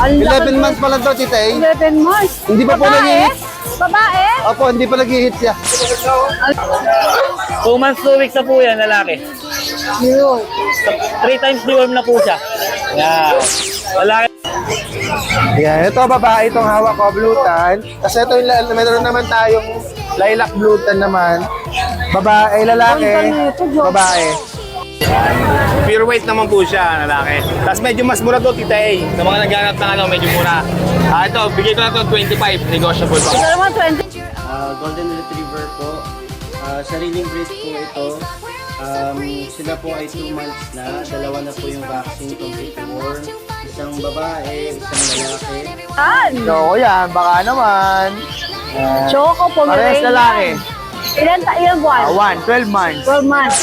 Maliliit. 11 months pa lang to, Tita A. 11 months. Hindi pa po nag-i-hit. Babae? Opo, hindi pa nag-i-hit siya. 2 months, 2 weeks na po yan, lalaki. Yun. 3 times deworm na po siya. Yan. Lalaki. Yan, ito babae itong hawak ko, blue tan. Kasi ito yung meron naman tayong lilac blue tan naman. Babae, lalaki, babae. Pure weight naman po siya, lalaki. Tapos medyo mas mura to, Tita A. Sa mga naghanap ng ano, medyo mura. Ito, bigay ko na to 25, negotiable pa. Ito naman 20. Golden Retriever po. Sariling breed po ito. Sila po ay 2 months na. Dalawa na po yung vaccine complete worm. Isang babae, isang lalaki. So, yan, baka naman. Choco Parehas Pomeranian. lalaki. Ilan buwan? 12 months. 12 months.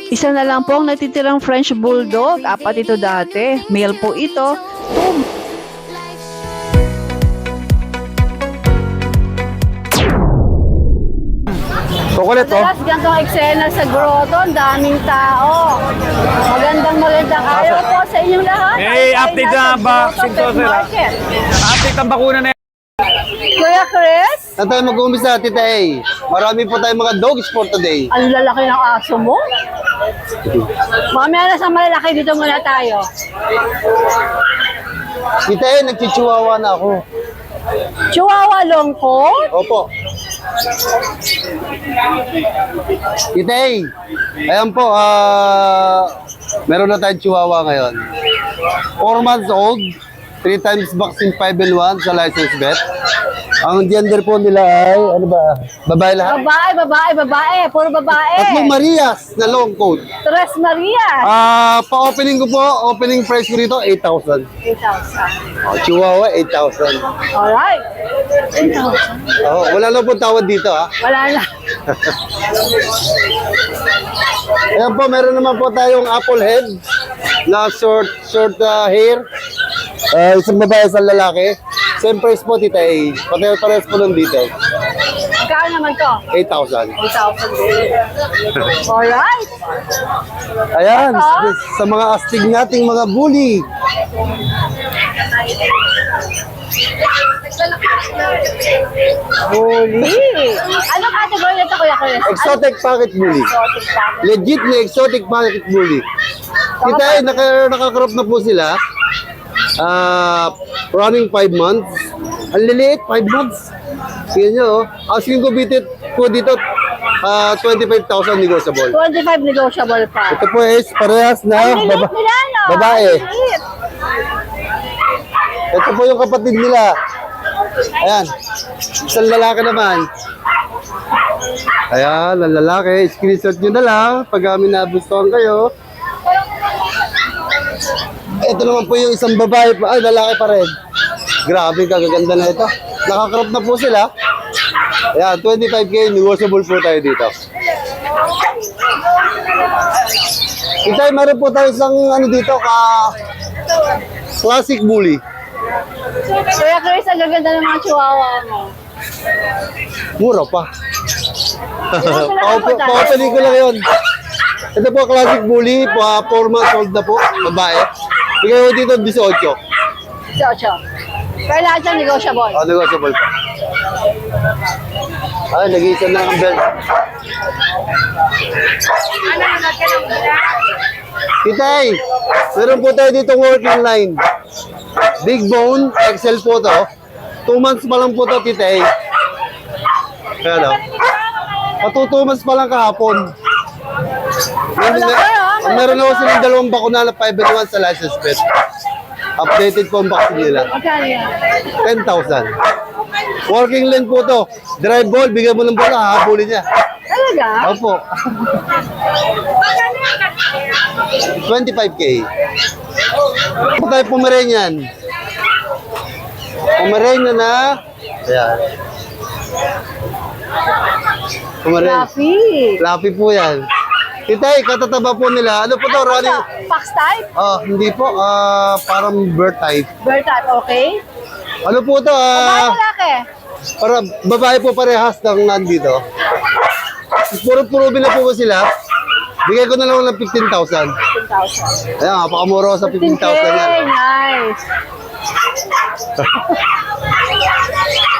Isa na lang po ang natitirang French Bulldog. 4 ito dati. Male po ito. Chocolate, oh. Madalas gantong eksena sa grotto, ang daming tao. Magandang araw po sa inyong lahat. May update na vaccine to, sir, ha? Update ang bakuna na yan. Kuya Chris, Saan tayo mag-uumpisa, Tita A? Marami po tayong mga dogs for today. ang lalaki ng aso mo. Mamaya na sa malalaki, dito muna tayo. Tita A, nagchichihuahua na ako. Chihuahua longcoat. Opo. Tita A, ayan po, meron na tayong chihuahua ngayon. 4 months old, 3 times vaccine 5 and 1 sa license vet. Ang gender po nila ay, ano ba, babae lahat? Babae. Puro babae. Tatlong Marias na long coat. Tres Maria. Pa-opening ko po, opening price ko rito, 8,000. 8,000. Oh, Chihuahua, 8,000. Alright. 8,000. Oh, wala na po tawad dito, ha? Wala na. Ayan po, meron naman po tayong apple head na short hair. Isang babae, isang lalaki. Same price po, Tita A. Pares po lang dito. Magkano naman to? 8,000. 8,000. Alright. Ayan, sa mga astig nating mga bully. Holy. Anong category na ito, Kuya Chris? Exotic pocket bully. Exotic package. Legit na exotic pocket bully. Tita A, nakakrop na po sila. Running 5 months. Ang liliit, 5 months. Sige nyo, asking ko bitit po dito, 25,000 negotiable. 25 negotiable pa. Ito po is parehas na Ang lilit nila, no? babae. Ang lilit. Ito po yung kapatid nila. Ayan. Isang lalaki naman. Ayan, ang lalaki. Screenshot nyo na lang pag nagustuhan kayo. Ito naman po yung isang babae pa. Ay, lalaki pa rin. Grabe, kagaganda na ito. Nakakrop na po sila. Ayan, 25K. Negotiable po tayo dito. Itay, meron po tayo isang ano dito, classic bully. Kuya Chris, ang gaganda ng mga chihuahua mo. Mura pa. Pa-opening ko lang yun. Ito po, classic bully. 4 months old na po. Babae. Bigay ko dito 18. 18. Pero lahat yung negotiable. Negotiable pa. Ay, nag-iisa na ang belt. Kitay, meron po tayo dito working line. Big bone, XL po to. 2 months pa lang po to, Kitay. Ayan o. 2 months pa lang kahapon. Meron ako silang 2 bakuna na 5 and 1 sa license pet. Updated po ang vaccine nila. Magkano yan? 10,000. Working lane po to. Drive ball, bigyan mo ng bola, habulin niya. Talaga? Opo. 25K. Ito tayo Pomeranian. Pomeranian na. Ayan. Pomeranian. Fluffy. Fluffy po yan. Itay, katataba po nila. Ano po to, running? Fox type? Hindi po. Parang bird type. Bird type, okay? Ano po to? Babae lalaki? Para babae po parehas ng nandito. Puro-puro na po sila. Bigay ko na lang ng 15,000. 15,000. Ayan, napakamura sa 15,000 15K, yan. nice.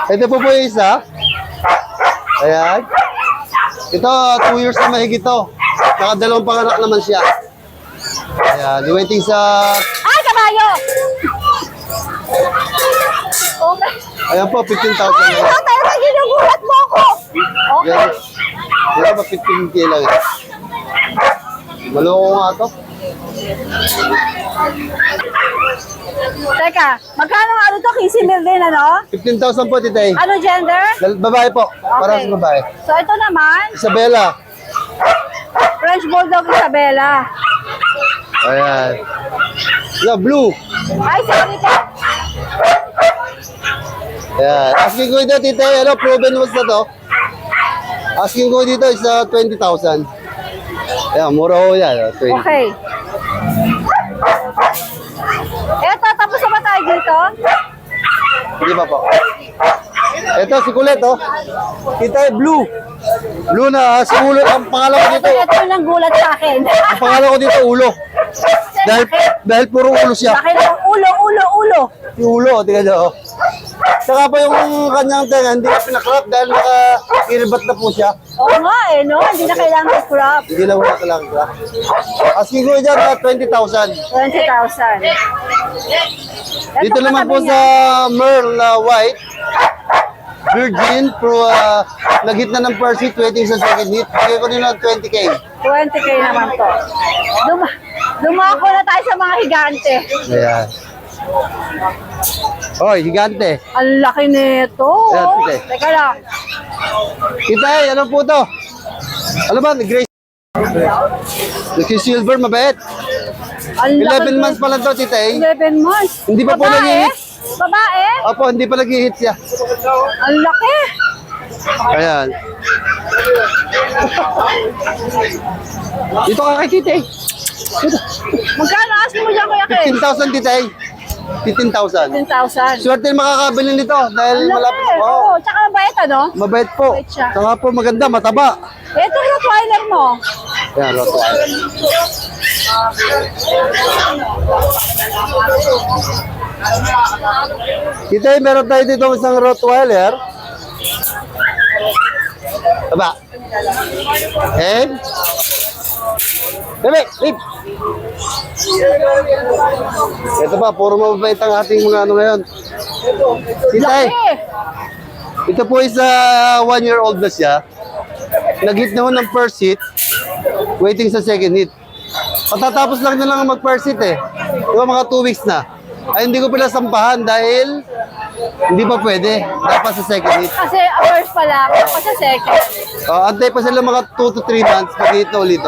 Ito po yung isa. Ayan. Ito, 2 years na mahigit to. Saka dalawang panganak naman siya. Ayan, waiting sa... Ay, kabayo! Okay. Ayan po, 15,000 Ay, na. tayo na ginugulat mo ako. Okay. Yan. Yan ba 15K lang yan? Maloko nga to. Teka, magkano nga ano to? Kisimil din, ano? 15,000 po, titay. Ano gender? Babae po. Para sa babae. So, ito naman, Isabella. French Bulldog Isabella. Ayan. Yeah, blue. Ay, sorry po. Ayan. Asking ko dito, titay, ano, proven was na to. Asking ko dito is 20,000. Ayan, mura ho yan. 20. Okay. Eto, tapos na ba tayo dito? Hindi pa po. Ito, si Kulet, oh. Titay, blue. Blue na, si ulo. Ang pangalan ko dito, Ito yung nanggulat sa akin. ang pangalan ko dito, ulo. Dahil puro ulo siya. Bakit ang ulo. Yung ulo, tingnan nyo. Oh. Saka pa yung kanyang tenga, hindi na pinakrap dahil naka-kirbat na po siya. Oo nga eh, no? Hindi na kailangan i-crop. Hindi na wala talaga crap. Asking ko dyan, 20,000. 20,000. Dito naman po sa Merle na white, virgin, pro nagitna ng Percy, waiting sa second hit. Bigay ko nila 20K. 20K naman to. Dumako na tayo sa mga higante. Ayan. Oy, higante. Ang laki nito. Ayan, sige. Teka lang. Kitay, ano po to? Ano ba? Grace. Nagsi-silver, mabait. Ang laki 11 months pa lang to, titay. 11 months. Hindi pa po Babae? nag-hit. Babae? Opo, hindi pa nag-hit siya. Ang laki. Ayan. Dito ka kay titay. Magkano asking mo dyan, Kuya Ken? 15,000, titay. 15,000. 15,000. Swerte makakabili nito dahil Ang malapit. laki. Oh, Oo, tsaka mabait ano? mabait po. Mabait siya. Saka po maganda, mataba. Ito yung Rottweiler mo. Ayan, Rottweiler. Titay, meron tayo dito isang Rottweiler. Aba. And? Bebe, lip. Ito pa, puro mababait ang ating mga ano ngayon. Titay, Laki. ito po is 1-year-old na siya. Nag-hit naman ng first hit. Waiting sa second hit. Patatapos lang na lang mag-first hit eh. Di ba mga 2 weeks na. Ay hindi ko pinasampahan dahil hindi pa pwede. Dapat sa second hit. Kasi first pa lang, tapos sa second. Antay pa sila mga 2 to 3 months pag-hit na ulit.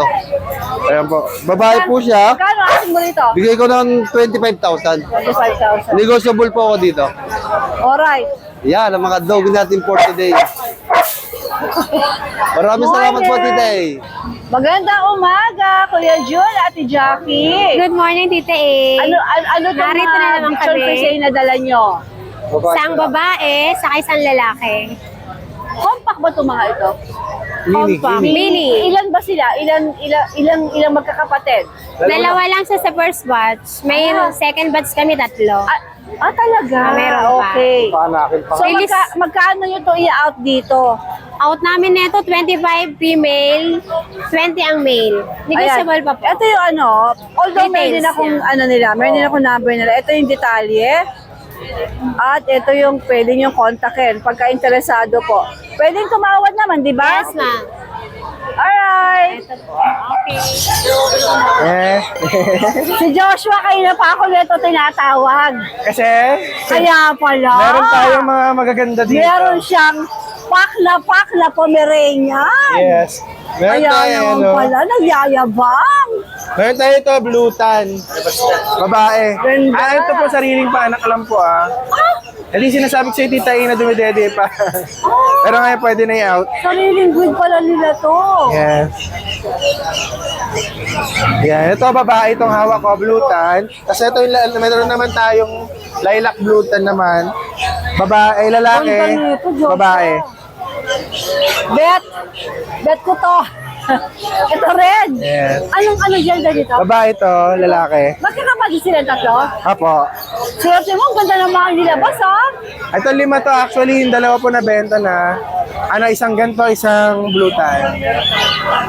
Ayan po. Babae po siya. Magkano asking mo dito? Bigay ko ng 25,000. 25,000. Negotiable po ako dito. Alright. Yan, ang mga dog natin for today. Maraming salamat po, Titay. Magandang umaga, Kuya Jun, Ate Jackie. Good morning, Tita A. Ano itong Narito na naman picture kami. kasi na dala nyo? Isang babae, saka isang lalaki. Compact ba itong mga ito? Compact. Mini. Ilan ba sila? Ilang magkakapatid? Dalawa lang siya sa first batch. May second batch kami, 3. Talaga? Meron pa. Okay. So, Release. magkano nyo ito i-out dito? Out namin nito 25 female, 20 ang male. Negotiable pa po. Ito yung ano, although meron din Details akong yan. ano nila, meron din akong number nila. Ito yung detalye. At ito yung pwede nyo kontakin pagka interesado po. Pwedeng tumawad naman, di ba? Yes, ma'am. Alright. Okay. Si Joshua, kayo na pa ako nito tinatawag. Kasi, Kaya pala. meron tayong mga magaganda dito. Meron siyang pakla Pomeranian. Yes. Meron Kaya tayo, naman ano, pala, nagyayabang. meron tayo ito, blue tan. Babae. Ganda. Ito po, sariling paanak lang po, Hindi sinasabi ko sa'yo, Tita A, na dumidede pa. Pero ngayon, pwede na i-out. Sariling good pala nila to. Yes. Yan, ito babae itong hawak ko, blue tan. Tapos ito yung meron naman tayong lilac blue tan naman. Babae, lalaki, Ang ganito, Joshua. babae. Bet ko to. Ito red. Yes. Anong gender dito? Babae to, lalaki. Magkakapatid sila tatlo? Apo. Swerte mo, ang ganda ng mga nilabas, ha? Ito 5 to, actually, yung 2 po nabenta na. Isang ganito, isang blue tan.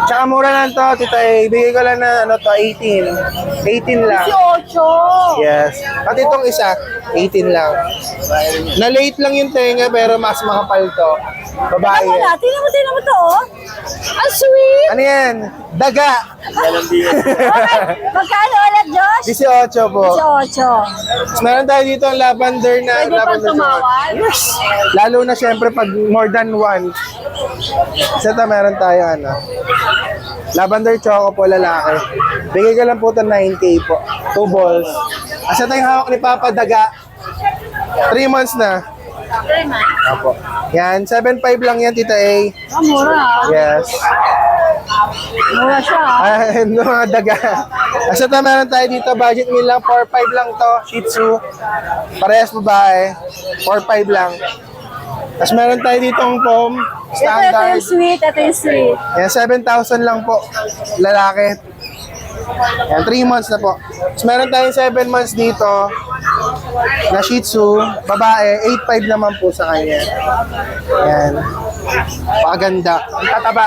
Tsaka mura lang to, tita eh. Bigay ko lang na 18. 18 lang. 18. Yes. Pati itong isa, 18 lang. Na-late lang yung tenga pero mas makapal to. Babae Ano yan. na? Tingnan mo to, oh. Ang sweet. Ano yan? Daga. Okay. Magkano ulit, Josh? 18 po. 18. Mas meron tayo dito ang lavender na Pwede pang lavender tumawad? Yes. Lalo na syempre pag more than one. Kasi ito meron tayo lavender choco po lalaki. Bigay ko lang po ito 9K po. 2 balls. Kasi ito yung hawak ni Papa Daga. 3 months na. Apo. Yan, 7.5 lang yan, Tita A. Mura, ha? Yes. Mura siya, ha? Ay, no, mga daga. Kasi ito meron tayo dito, budget meal lang, 4.5 lang to, Shih Tzu. Parehas babae, 4.5 lang. Tapos meron tayo dito ang foam, Ito standard. yung sweet. Ito yung sweet. Yan, 7,000 lang po, lalaki. Yan, 3 months na po. Tapos meron tayong 7 months dito, na Shih Tzu, babae, 8.5 naman po sa kanya. Yan. Paganda. Ang tataba.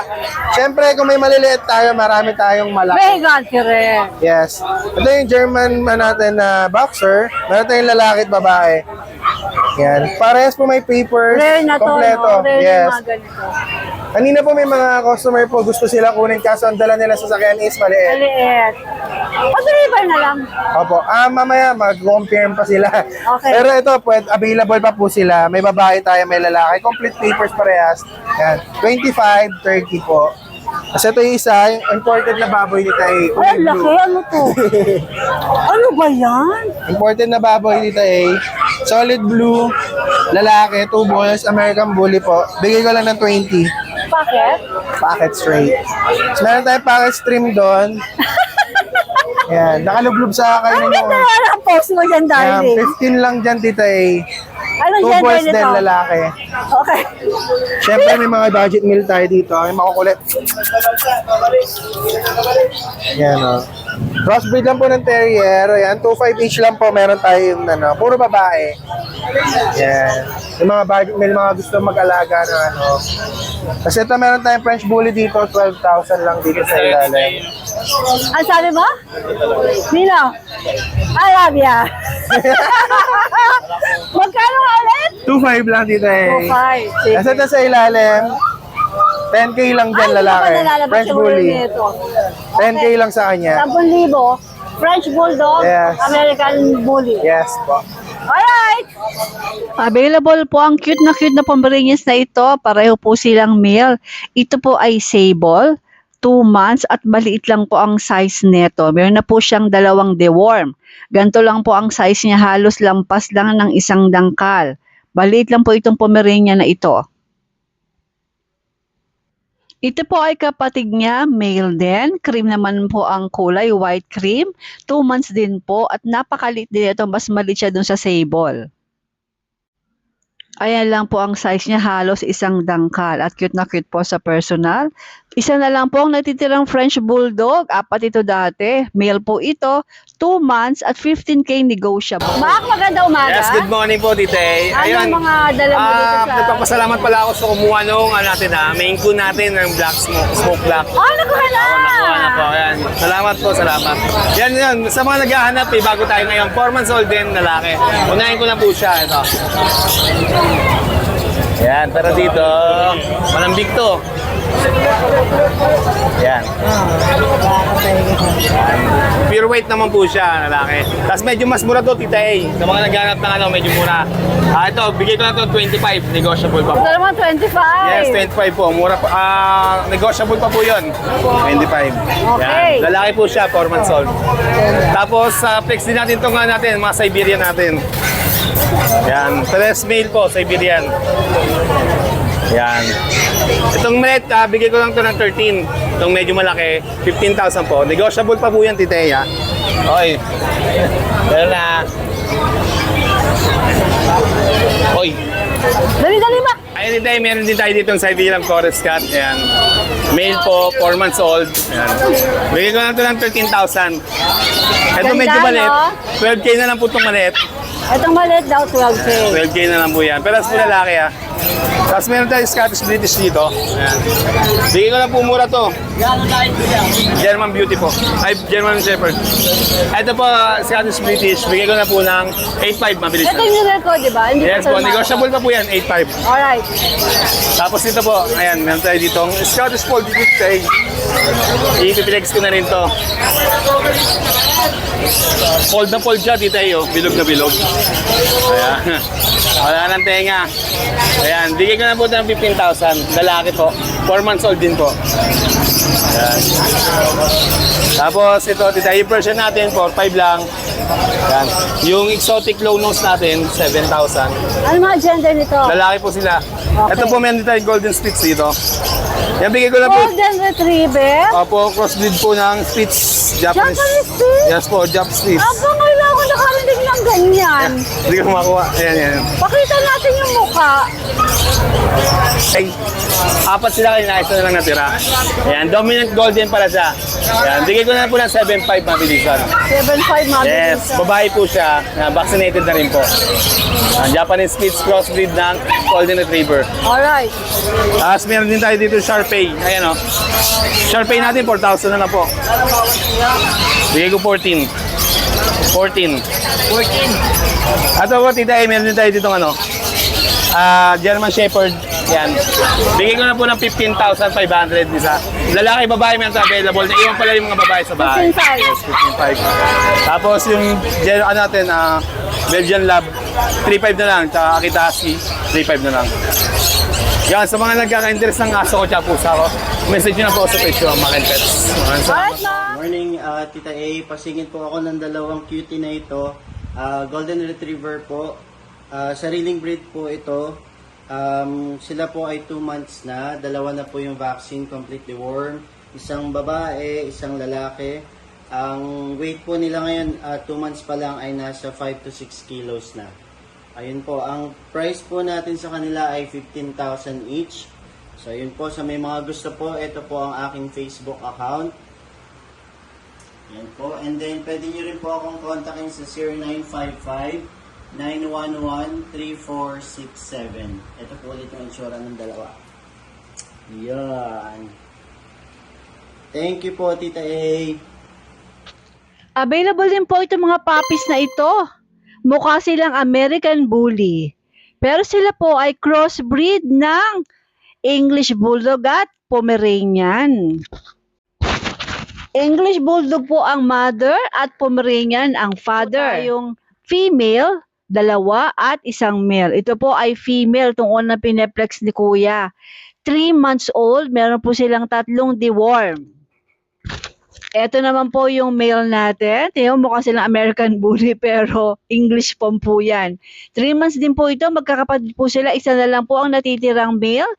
Siyempre, kung may maliliit tayo, marami tayong malaki. May ganti rin. Yes. Ito yung German natin na boxer. Meron tayong lalaki at babae. Yan. Parehas po may papers. Rare na to, kompleto. no? Rare Yes. na mga ganito. Kanina po may mga customer po gusto sila kunin kaso ang dala nila sa sakyan is maliit. Maliit. Pa-deliver na lang. Opo. Mamaya mag-confirm pa sila. Okay. Pero ito, available pa po sila. May babae tayo, may lalaki. Complete papers parehas. Yan. 25, 30 po. Kasi ito yung isa, yung imported na baboy ni Tay. Ay, ang laki. Ano to? Ano ba yan? Imported na baboy ni Tay. Solid blue, lalaki, 2 balls, American Bully po. Bigay ko lang ng 20. Bakit? Packet straight. So, meron tayong packet stream doon. Yan, nakalublob sa kayo Ang ninyo. ganda na ang post mo dyan, Yan, darling. 15 lang dyan, Tita A. Anong 2 gender balls din, nito? lalaki. Okay. Siyempre, may mga budget meal tayo dito. May makukulit. Yan, o. Crossbreed lang po ng terrier. Yan, 2.5 each lang po. Meron tayo yung, puro babae. Yan. Yung mga budget meal, mga gusto mag-alaga na, Kasi ito, meron tayong French Bully dito. 12,000 lang dito sa ilalim. Ang sabi mo? Nino? I love ya. Magkano nga ulit? 2.5 lang dito eh. 2.5. Kasi ito sa ilalim, 10K lang dyan lalaki. French Bully. 10K lang sa kanya. 10,000. French Bulldog, Yes. American Bully. Yes po. Alright! Available po ang cute na Pomeranians na ito. Pareho po silang male. Ito po ay sable, 2 months at maliit lang po ang size nito. Meron na po siyang 2 deworm. Ganito lang po ang size niya, halos lampas lang ng 1 dangkal. Maliit lang po itong Pomeranian na ito. Ito po ay kapatid niya, male din. Cream naman po ang kulay, white cream. 2 months din po at napakaliit din ito. Mas maliit siya dun sa sable. Ayan lang po ang size niya, halos 1 dangkal. At cute na cute po sa personal. Isa na lang po ang natitirang French Bulldog. 4 ito dati. Male po ito. 2 months at 15K negotiable. Mac, maganda umaga. Yes, good morning po, Tita A. Ano ang mga dala mo dito sa... Nagpapasalamat pala ako sa kumuha nung main coon natin ng black smoke black. Oh, nakuha na! Nakuha na po, ayan. Salamat po, salamat. Yan. Sa mga naghahanap, bago tayo ngayon, 4 months old din, lalaki. Unahin ko na po siya, ito. Ayan, pero dito, malambig to. Yan. Pure weight naman po siya, lalaki. Tapos medyo mas mura to, Tita A. Sa mga naghanap ng medyo mura. Ito, bigay ko na to 25, negotiable pa po. Ito naman 25. Yes, 25 po. Mura pa. Negotiable pa po yun. 25. Okay. Yan. Lalaki po siya, 4 months old. Tapos, flex din natin itong natin, mga Siberian natin. Yan. 3 male po, Siberian. Yan. Itong maliit, bigay ko lang to ng 13. Itong medyo malaki, 15,000 po. Negotiable pa po yan, Tita A. Oy. Pero na. Oy. Dali, Mac. Ay, Ay, today, meron din tayo dito ng Siberian Forest Cat. Ayan. Male po, 4 months old. Ayan. Bigay ko na ito ng 13,000. Ito Ganda, medyo maliit. no? 12K na lang po itong maliit. Itong maliit daw, 12K. 12K na lang po yan. Pero sa lalaki ha. Tapos meron tayo Scottish British dito. Ayan. Bigay ko na po mura to. German Beauty po. Ay, German Shepherd. Ito po, Scottish British. Bigay ko na po ng 8.5. Mabilis Ito na. yung nilal ko, di ba? Hindi Yes pa po, ito negotiable pa po yan. 8.5. Alright. Tapos dito po, ayan, meron tayo dito ang Scottish Fold Tay. Ipiplex ko na rin to. Fold na fold siya, tita yo. Bilog na bilog. Ayan. Wala nang tenga. Ayan, bigay ko na po ito ng 15,000. Lalaki po. 4 months old din po. Ayan. Tapos ito, tita, yung version natin, 4.5 lang. Ayan. Yung exotic low nose natin, 7,000. Ano mga gender nito? Lalaki po sila. Okay. Ito po, meron tayo golden spitz dito. Yan, bigay ko na po. Golden Retriever? Opo, crossbreed po ng Spitz, Japanese. Japanese Spitz? Yes po, Jap Spitz. Aba, ngayon ako nakarinig ng ganyan. Hindi ko makuha. Ayan, ayan. Pakita natin yung mukha. Ay, apat sila kanina, isa na lang natira. Ayan, dominant golden pala siya. Ayan, bigay ko na po ng 7.5 mabilisan. 7.5 mabilis. Yes, babae po siya. Vaccinated na rin po. Japanese Spitz crossbreed ng Golden Retriever. Alright. Tapos meron din tayo dito Sharpei. Ayan o. Sharpei natin, 4,000 na lang po. Bigay ko 14. 14. At po, tita, meron din tayo dito German Shepherd. Yan. Bigay ko na po ng 15,500 isa. Lalaki, babae, meron tayo available. Iwan pala yung mga babae sa bahay. 15,500. Yes, 15,500. Tapos yung Belgian Lab, 3.5 na lang. Tsaka Akita Husky, 3.5 na lang. Yan, sa mga nagkaka-interest ng aso ko tsaka pusa ko, message nyo na po sa page ko, Makin Pets. Maraming salamat. Alright, ma'am. Morning, Tita A. Pasingin po ako ng dalawang cutie na ito. Golden Retriever po. Sariling breed po ito. Sila po ay 2 months na. Dalawa na po yung vaccine, completely warm. Isang babae, isang lalaki. Ang weight po nila ngayon, 2 months pa lang ay nasa 5 to 6 kilos na. Ayun po, ang price po natin sa kanila ay 15,000 each. So ayun po, sa may mga gusto po, ito po ang aking Facebook account. Yan po, and then pwede nyo rin po akong kontakin sa 0955-911-3467. Ito po ulit yung insura ng dalawa. Yan. Thank you po, Tita A. Available din po itong mga puppies na ito. Mukha silang American Bully. Pero sila po ay crossbreed ng English Bulldog at Pomeranian. English Bulldog po ang mother at Pomeranian ang father. Yung female, 2 at 1 male. Ito po ay female, itong unang pineplex ni Kuya. 3 months old, meron po silang 3 deworm. Ito naman po yung male natin. Tingnan mo, mukha silang American Bully pero English pom po yan. 3 months din po ito. Magkakapatid po sila. Isa na lang po ang natitirang male.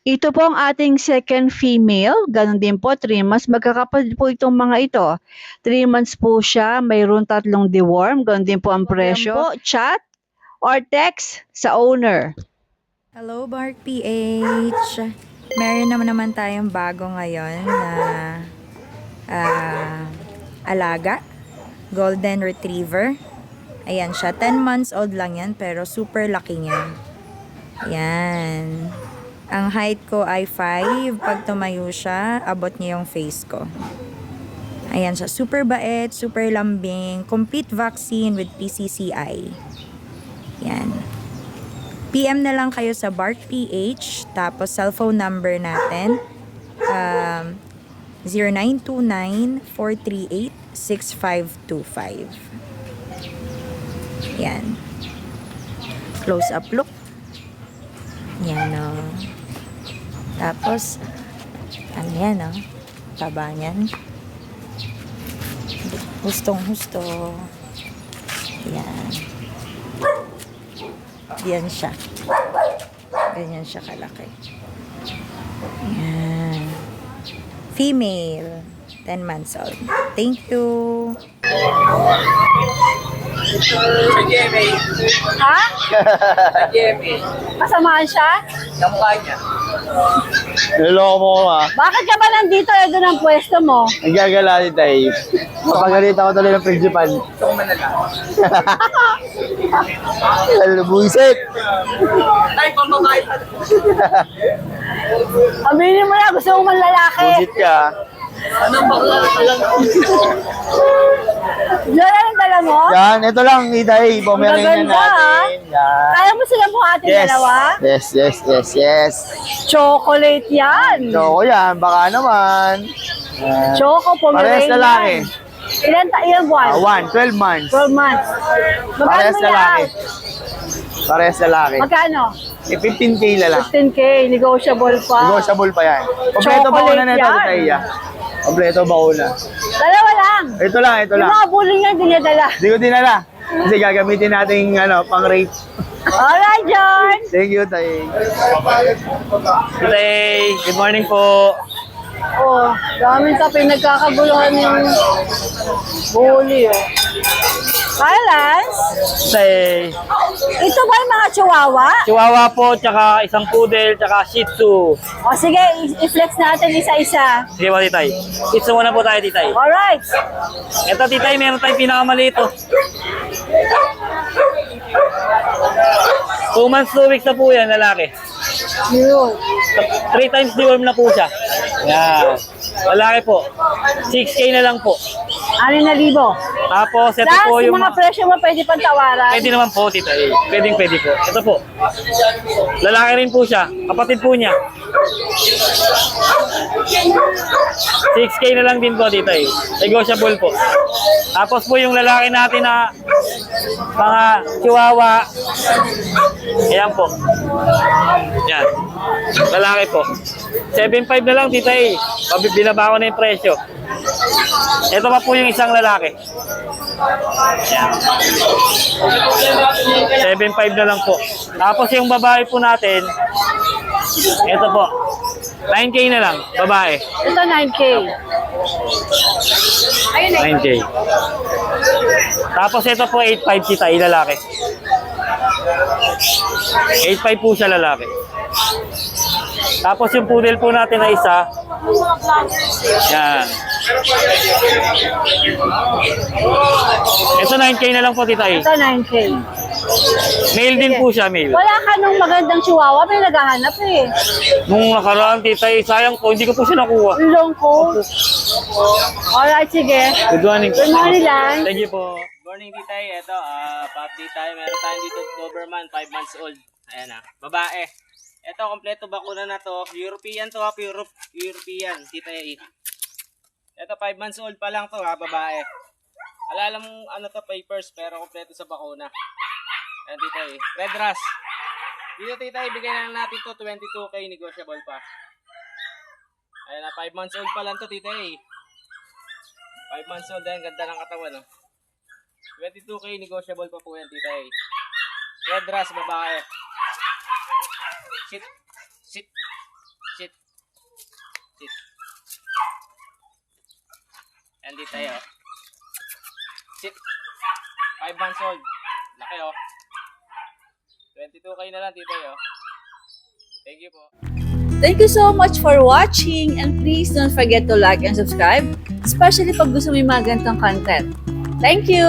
Ito po ang ating second female. Ganon din po, 3 months. Magkakapatid po itong mga ito. 3 months po siya. Mayroon 3 deworm. Ganon din po ang presyo. Po, chat or text sa owner. Hello, Bark PH! Meron naman tayong bago ngayon na alaga. Golden Retriever. Ayan siya. 10 months old lang yan, pero super laki niya. Ayan. Ang height ko ay 5. Pag tumayo siya, abot niya yung face ko. Ayan siya. Super bait, super lambing. Complete vaccine with PCCI. Ayan. PM na lang kayo sa Bark PH. Tapos cellphone number natin. 0929-438-6525. Yan. Close up look. Yan o. Tapos, ano yan o. Taba niyan. Hustong husto. Yan. Yan siya. Ganyan siya kalaki. Yan. Female. 10 months old. Thank you. Ha? Kasamaan siya? Niloko mo ko ah. Bakit ka ba nandito? Doon ang pwesto mo. Nagagala ni Tay. Kapagalit ako tuloy ng principal. Ano, buisit! Aminin mo na, gusto mo man lalaki. Buisit ka. Yan ang dala mo? Yan, ito lang, Tay. Pomeranian Maganda, natin. Yan. Kaya mo silang buhatin Yes. dalawa? Yes. Chocolate yan. So, yan, baka naman. Yan. Choco, Parehas Pomeranian. lalaki. Ilan buwan? 12 months. 12 months. Magkano Parehas mo lalaki. yan? Parehas lalaki. Magkano? 15K na lang. 15K, negotiable pa. Negotiable pa yan. Kompleto ba una na ito, Chocolate Tay? Kompleto ba una? Dalawa lang. Ito lang. Yung mga bully niya, dinadala. Hindi ko dinala. Kasi gagamitin natin pang rate. Alright, John. Thank you, Tay. Tay, good morning po. Oh, daming ka pinagkakaguluhan yung bully, oh. Kylans, Tay, ito ba yung mga chihuahua? Chihuahua po, tsaka isang poodle, tsaka Shih Tzu. O sige, i-flex natin isa-isa. Sige po, Titay. Pizza muna po tayo, Titay. Alright. Ito, Titay, meron tayong pinakamaliit, oh. 2 months, 2 weeks na po yan, lalaki. Yun. 3 times deworm na po siya. Yan. Lalaki po. 6K na lang po. 6,000. Tapos, ito Plus, po yung yung... mga presyo mo pwede pang tawaran. Pwede naman po, Titay. Pwede po. Ito po. Lalaki rin po siya. Kapatid po niya. 6K na lang din po, Titay. Negotiable po. Tapos po yung lalaki natin na mga chihuahua. Ayan po. Yan. Lalaki po. 7.5 na lang, Titay. Binaba ko na yung presyo. Ito pa po yung isang lalaki. Yan. 7.5 na lang po. Tapos yung babae po natin, ito po. 9K na lang, babae. Ito 9K. 9K. Tapos ito po 8.5 kita, lalaki. 8.5 po siya lalaki. Tapos yung poodle po natin na isa. Yan. Ito 9K na lang po, tita. Ito 9K. Male din po siya, male. Wala ka nung magandang chihuahua, may naghahanap eh. Nung nakaraan, tita, sayang po, hindi ko po siya nakuha. Ulong ko. Alright, sige. Good morning. Good morning lang. Thank you po. Morning, Titay. Ito, pa-update tayo. Meron tayong dito Doberman, 5 months old. Ayan babae. Ito, kompleto bakuna na to. European to, European, Titay. Ito, 5 months old pa lang to, babae. Alala mong ano to, papers, pero kompleto sa bakuna. Ayan, Titay. Red Ras. Dito, Titay, bigay na lang natin to, 22K, negotiable pa. Ayan 5 months old pa lang to, Titay. 5 months old, ayan, ganda ng katawan, 22K, negotiable pa po yan, Titay. Red Ras, babae. Sit. Yan, Titay, Sit. 5 months old. Laki, 22K na lang, Titay, Thank you po. Thank you so much for watching and please don't forget to like and subscribe, especially pag gusto mo yung mga ganitong content. Thank you!